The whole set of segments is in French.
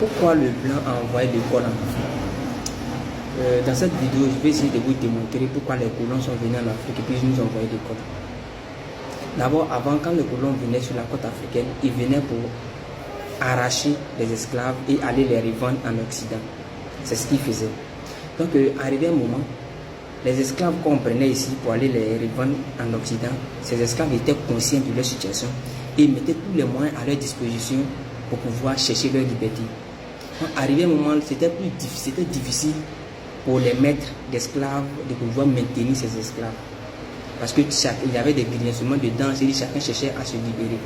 Pourquoi le blanc a envoyé l'école en Afrique? Dans cette vidéo, je vais essayer de vous démontrer pourquoi les colons sont venus en Afrique et puis ils nous ont envoyé l'école. D'abord, avant, quand les colons venaient sur la côte africaine, ils venaient pour arracher les esclaves et aller les revendre en Occident. C'est ce qu'ils faisaient. Donc, arrivé un moment, les esclaves qu'on prenait ici pour aller les revendre en Occident, ces esclaves étaient conscients de leur situation et mettaient tous les moyens à leur disposition pour pouvoir chercher leur liberté. Donc, arrivé un moment, c'était difficile pour les maîtres d'esclaves de pouvoir maintenir ces esclaves. Parce qu'il y avait des grincements dedans, c'est-à-dire chacun cherchait à se libérer.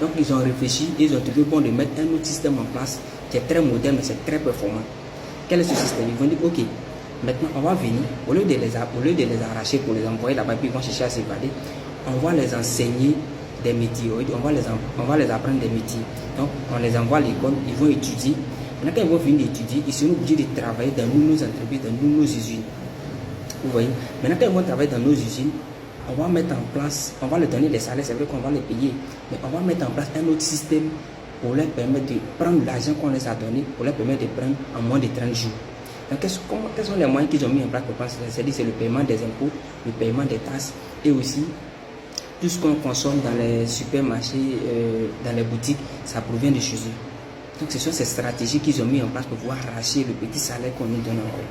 Donc ils ont réfléchi, ils ont trouvé bon de mettre un autre système en place qui est très moderne, mais c'est très performant. Quel est ce système? Ils vont dire, ok, maintenant on va venir, au lieu de les arracher pour les envoyer là-bas, puis ils vont chercher à s'évader, on va les enseigner des métiers, on va les apprendre des métiers. Donc on les envoie à l'école, ils vont étudier. Maintenant quand ils vont finir d'étudier, ils seront obligés de travailler dans nos entreprises, dans nos usines. Vous voyez? Maintenant quand ils vont travailler dans nos usines, on va mettre en place, on va leur donner des salaires, c'est vrai qu'on va les payer, mais on va mettre en place un autre système pour leur permettre de prendre l'argent qu'on les a donné, pour leur permettre de prendre en moins de 30 jours. Donc, quels sont les moyens qu'ils ont mis en place pour prendre ça? C'est-à-dire c'est le paiement des impôts, le paiement des taxes et aussi tout ce qu'on consomme dans les supermarchés, dans les boutiques, ça provient de chez eux. Donc, ce sont ces stratégies qu'ils ont mis en place pour pouvoir arracher le petit salaire qu'on nous donne encore.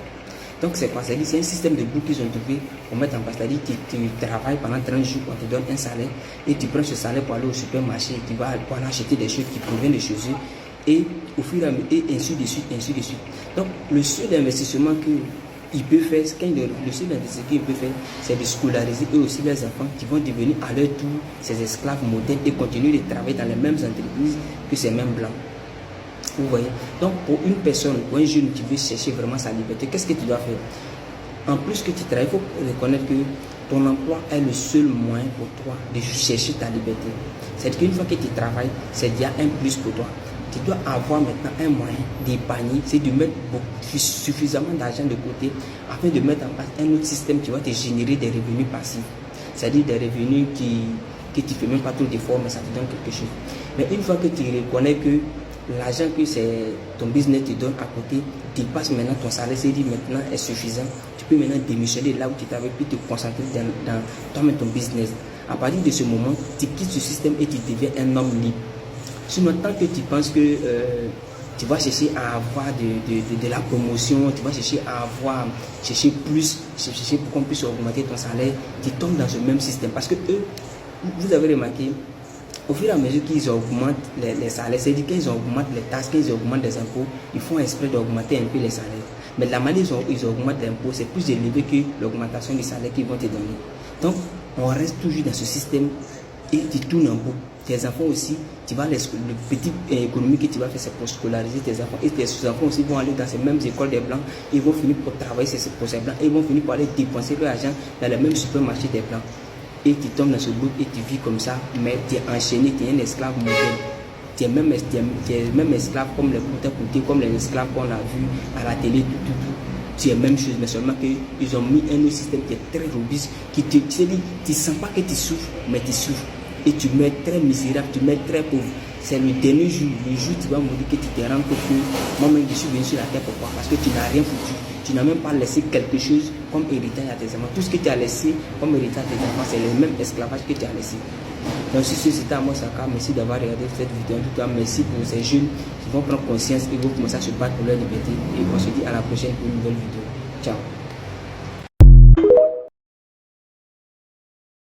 Donc c'est quoi? C'est un système de groupe qu'ils ont trouvé pour mettre en place. C'est-à-dire que tu travailles pendant 30 jours, on te donne un salaire et tu prends ce salaire pour aller au supermarché, tu vas pour aller acheter des choses qui proviennent de chez eux et au fur et à mesure, et ainsi de suite, ainsi de suite. Donc le seul investissement qu'il peut faire, c'est de scolariser eux aussi les enfants qui vont devenir à leur tour ces esclaves modernes et continuer de travailler dans les mêmes entreprises que ces mêmes blancs. Vous voyez? Donc, pour une personne, pour un jeune qui veut chercher vraiment sa liberté, qu'est-ce que tu dois faire? En plus que tu travailles, il faut reconnaître que ton emploi est le seul moyen pour toi de chercher ta liberté. C'est-à-dire qu'une fois que tu travailles, c'est déjà un plus pour toi. Tu dois avoir maintenant un moyen d'épargner, c'est de mettre suffisamment d'argent de côté afin de mettre en place un autre système qui va te générer des revenus passifs. C'est-à-dire des revenus que tu ne fais même pas trop d'efforts, mais ça te donne quelque chose. Mais une fois que tu reconnais que l'argent que ton business te donne à côté dépasse maintenant ton salaire, c'est dit maintenant est suffisant. Tu peux maintenant démissionner là où tu t'avais pu te concentrer dans toi-même ton business. À partir de ce moment, tu quittes ce système et tu deviens un homme libre. Sinon, tant que tu penses que tu vas chercher à avoir de la promotion, tu vas chercher à chercher pour qu'on puisse augmenter ton salaire, tu tombes dans ce même système. Parce que eux, vous avez remarqué, au fur et à mesure qu'ils augmentent les salaires, c'est-à-dire qu'ils augmentent les taxes, qu'ils augmentent les impôts, ils font exprès d'augmenter un peu les salaires. Mais la manière dont ils augmentent l'impôt, c'est plus élevé que l'augmentation du salaire qu'ils vont te donner. Donc, on reste toujours dans ce système et tu tournes en boucle. Tes enfants aussi, le petit économie que tu vas faire, c'est pour scolariser tes enfants. Et tes enfants aussi vont aller dans ces mêmes écoles des Blancs, ils vont finir pour travailler pour ces Blancs, et ils vont finir pour aller dépenser leur argent dans les mêmes supermarchés des Blancs. Et tu tombes dans ce groupe et tu vis comme ça, mais tu es enchaîné, tu es un esclave modèle. Tu es même esclave comme les poutés, comme les esclaves qu'on a vus à la télé, tout. Tu es même chose, mais seulement qu'ils ont mis un autre système qui est très robuste, qui tu ne sens pas que tu souffres, mais tu souffres. Et tu mets très misérable, tu mets très pauvre. C'est le dernier jour, le jour où tu vas me dire que tu te rends compte que moi-même je suis venu sur la terre. Pourquoi? Parce que tu n'as rien foutu. Tu n'as même pas laissé quelque chose comme héritage à tes enfants. Tout ce que tu as laissé comme héritage à tes enfants, c'est le même esclavage que tu as laissé. Donc si c'était à moi, Saka, merci d'avoir regardé cette vidéo. En tout cas, merci pour ces jeunes qui vont prendre conscience et vont commencer à se battre pour leur liberté. Et on se dit à la prochaine pour une nouvelle vidéo. Ciao.